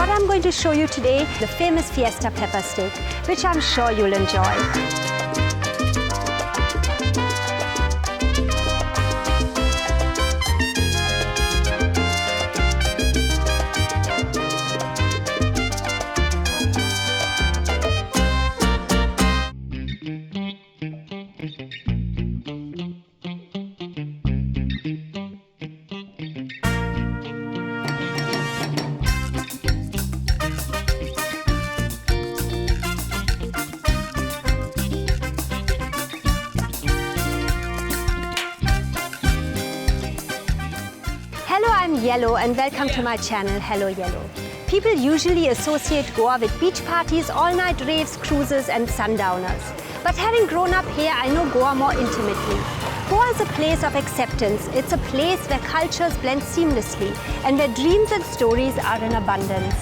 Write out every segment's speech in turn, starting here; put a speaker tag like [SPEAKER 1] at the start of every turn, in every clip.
[SPEAKER 1] what I'm going to show you today, the famous Fiesta pepper steak, which I'm sure you'll enjoy. Hello, I'm Yellow and welcome to my channel, HelloYellow. People usually associate Goa with beach parties, all-night raves, cruises and sundowners. But having grown up here, I know Goa more intimately. Goa is a place of acceptance. It's a place where cultures blend seamlessly and where dreams and stories are in abundance.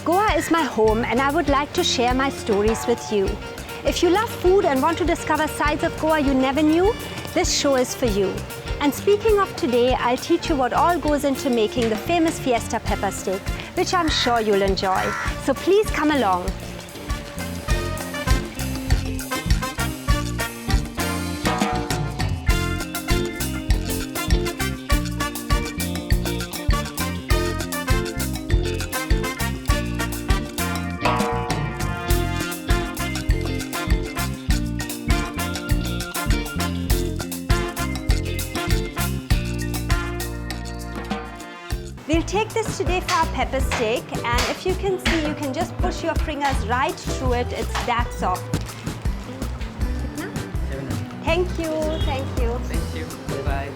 [SPEAKER 1] Goa is my home and I would like to share my stories with you. If you love food and want to discover sides of Goa you never knew, this show is for you. And speaking of today, I'll teach you what all goes into making the famous Fiesta pepper steak, which I'm sure you'll enjoy. So please come along. We'll take this today for our pepper steak, and if you can see, you can just push your fingers right through it. It's that soft. Thank you, thank you.
[SPEAKER 2] Thank you. Bye.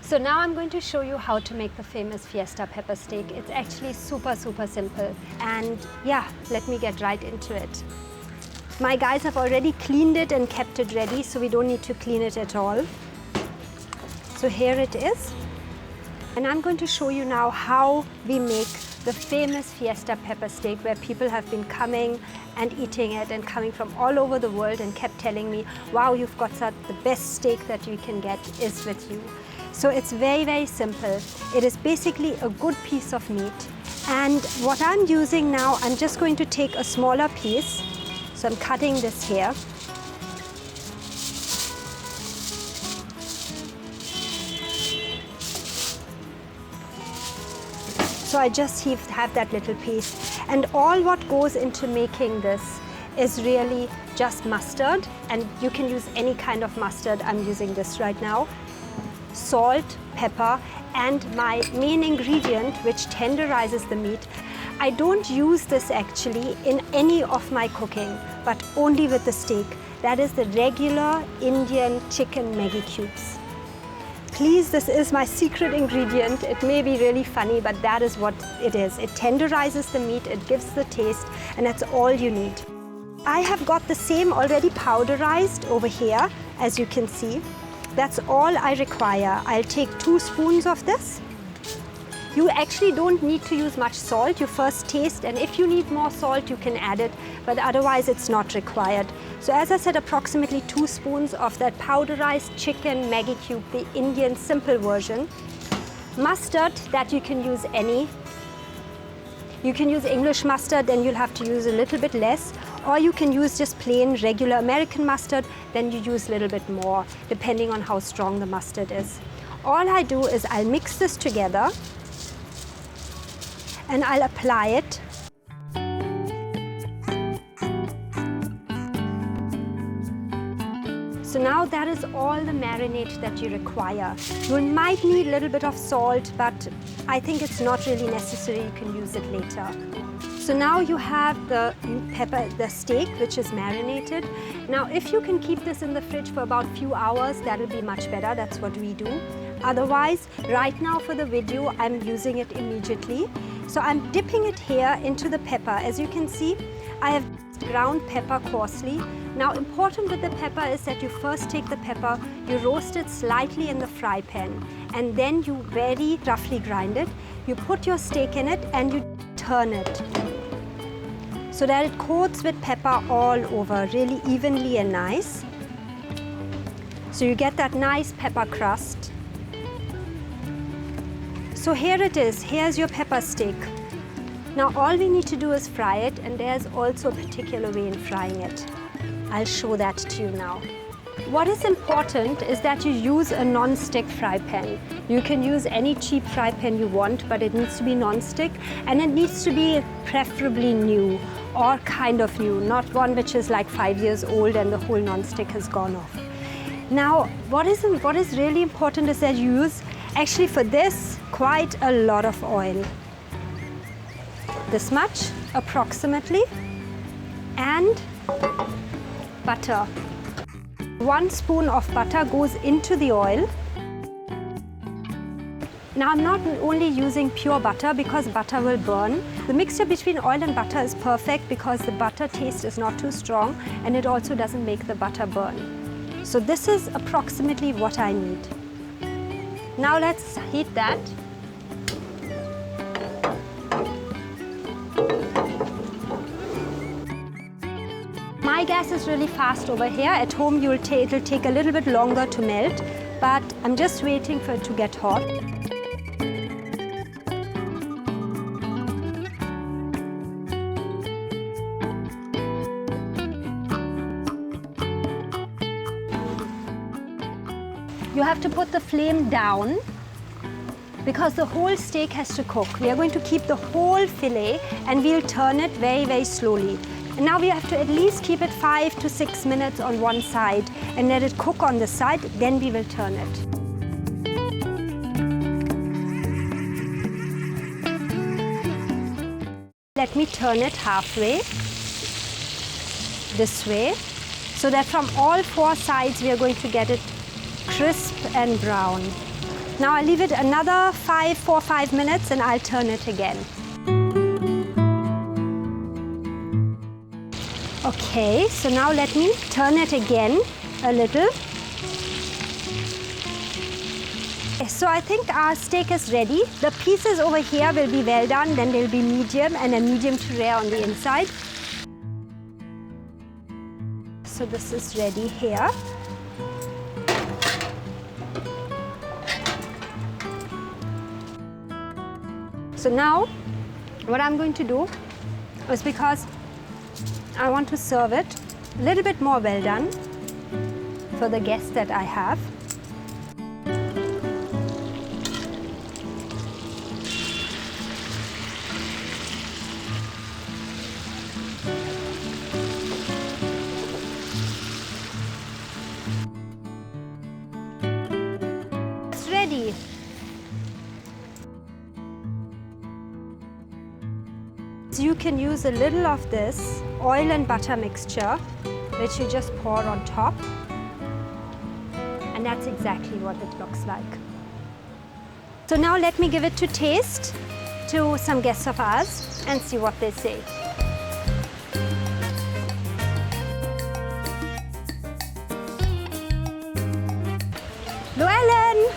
[SPEAKER 1] So now I'm going to show you how to make the famous Fiesta pepper steak. It's actually super simple. And yeah, let me get right into it. My guys have already cleaned it and kept it ready, so we don't need to clean it at all. So here it is. And I'm going to show you now how we make the famous Fiesta pepper steak, where people have been coming and eating it and coming from all over the world and kept telling me, wow, you've got the best steak that you can get is with you. So it's very simple. It is basically a good piece of meat. And what I'm using now, I'm just going to take a smaller piece. So I'm cutting this here. So I just have that little piece. And all what goes into making this is really just mustard. And you can use any kind of mustard. I'm using this right now. Salt, pepper, and my main ingredient, which tenderizes the meat. I don't use this actually in any of my cooking, but only with the steak. That is the regular Indian chicken Maggi cubes. Please, this is my secret ingredient. It may be really funny, but that is what it is. It tenderizes the meat, it gives the taste, and that's all you need. I have got the same already powderized over here, as you can see. That's all I require. I'll take 2 spoons of this. You actually don't need to use much salt. You first taste, and if you need more salt, you can add it, but otherwise it's not required. So as I said, approximately 2 spoons of that powderized chicken Maggi cube, the Indian simple version. Mustard, that you can use any. You can use English mustard, then you'll have to use a little bit less. Or you can use just plain regular American mustard, then you use a little bit more, depending on how strong the mustard is. All I do is I'll mix this together and I'll apply it. So now that is all the marinade that you require. You might need a little bit of salt, but I think it's not really necessary. You can use it later. So now you have the steak, which is marinated. Now, if you can keep this in the fridge for about a few hours, that'll be much better. That's what we do. Otherwise, right now for the video, I'm using it immediately. So I'm dipping it here into the pepper. As you can see, I have ground pepper coarsely. Now, important with the pepper is that you first take the pepper, you roast it slightly in the fry pan, and then you very roughly grind it. You put your steak in it and you turn it so that it coats with pepper all over, really evenly and nice. So you get that nice pepper crust. So here it is, here's your pepper steak. Now all we need to do is fry it, and there's also a particular way in frying it. I'll show that to you now. What is important is that you use a non-stick fry pan. You can use any cheap fry pan you want, but it needs to be non-stick, and it needs to be preferably new or kind of new, not one which is like 5 years old and the whole non-stick has gone off. Now, what is really important is that you use, actually for this, quite a lot of oil. This much, approximately, and butter. 1 spoon of butter goes into the oil. Now I'm not only using pure butter because butter will burn. The mixture between oil and butter is perfect because the butter taste is not too strong and it also doesn't make the butter burn. So this is approximately what I need. Now let's heat that. My gas is really fast over here. At home it'll take a little bit longer to melt, but I'm just waiting for it to get hot. You have to put the flame down because the whole steak has to cook. We are going to keep the whole fillet and we'll turn it very, very slowly. And now we have to at least keep it 5 to 6 minutes on one side and let it cook on the side, then we will turn it. Let me turn it halfway, this way, so that from all 4 sides we are going to get it crisp and brown. Now I'll leave it another 4-5 minutes and I'll turn it again. Okay, so now let me turn it again a little. So I think our steak is ready. The pieces over here will be well done, then they'll be medium and a medium to rare on the inside. So this is ready here. So now, what I'm going to do is, because I want to serve it a little bit more well done for the guests that I have. It's ready. You can use a little of this oil and butter mixture, which you just pour on top. And that's exactly what it looks like. So now let me give it to taste to some guests of ours and see what they say. Llewellyn,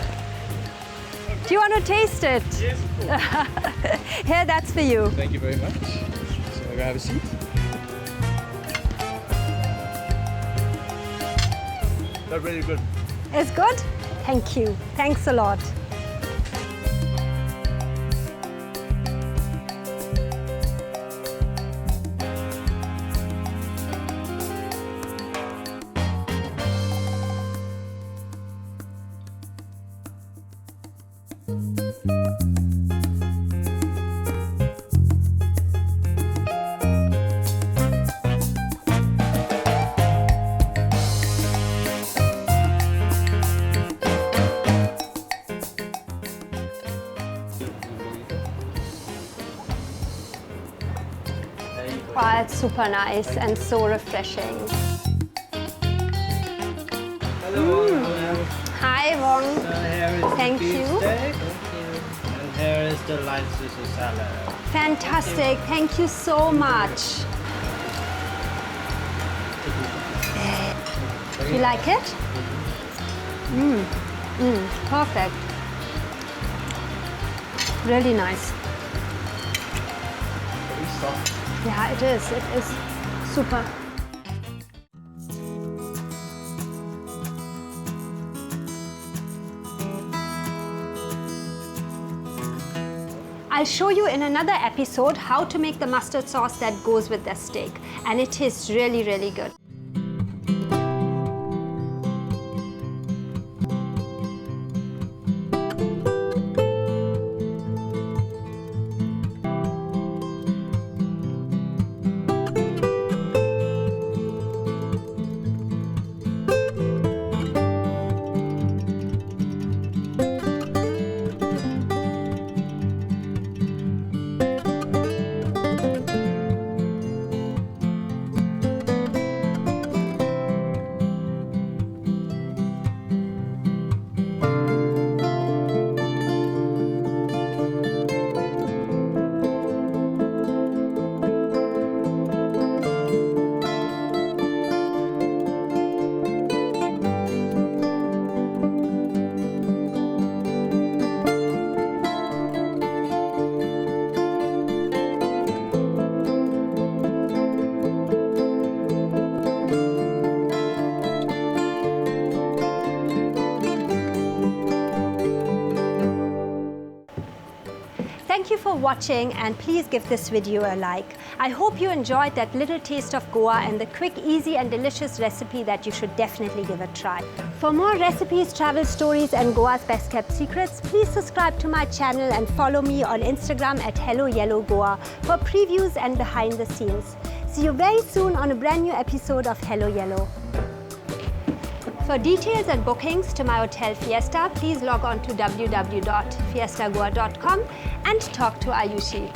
[SPEAKER 1] do you want to taste it?
[SPEAKER 2] Yes.
[SPEAKER 1] Here, that's for you.
[SPEAKER 2] Thank you very much. So I have a seat. That's really good.
[SPEAKER 1] It's good? Thank you. Thanks a lot. Oh, it's super nice and so refreshing.
[SPEAKER 2] Hello.
[SPEAKER 1] Hi, Wong.
[SPEAKER 3] So here is
[SPEAKER 1] Thank
[SPEAKER 3] the beef
[SPEAKER 1] you.
[SPEAKER 3] steak. And here is the light Caesar salad.
[SPEAKER 1] Fantastic. Thank you so much. You like it? Perfect. Really nice.
[SPEAKER 2] Very soft.
[SPEAKER 1] Yeah, it is. It is super. I'll show you in another episode how to make the mustard sauce that goes with the steak, and it is really, really good. Thank you for watching, and please give this video a like. I hope you enjoyed that little taste of Goa and the quick, easy and delicious recipe that you should definitely give a try. For more recipes, travel stories and Goa's best kept secrets, please subscribe to my channel and follow me on Instagram at HelloYellow Goa for previews and behind the scenes. See you very soon on a brand new episode of HelloYellow. For details and bookings to my hotel Fiesta, please log on to www.fiestagoa.com and talk to Ayushi.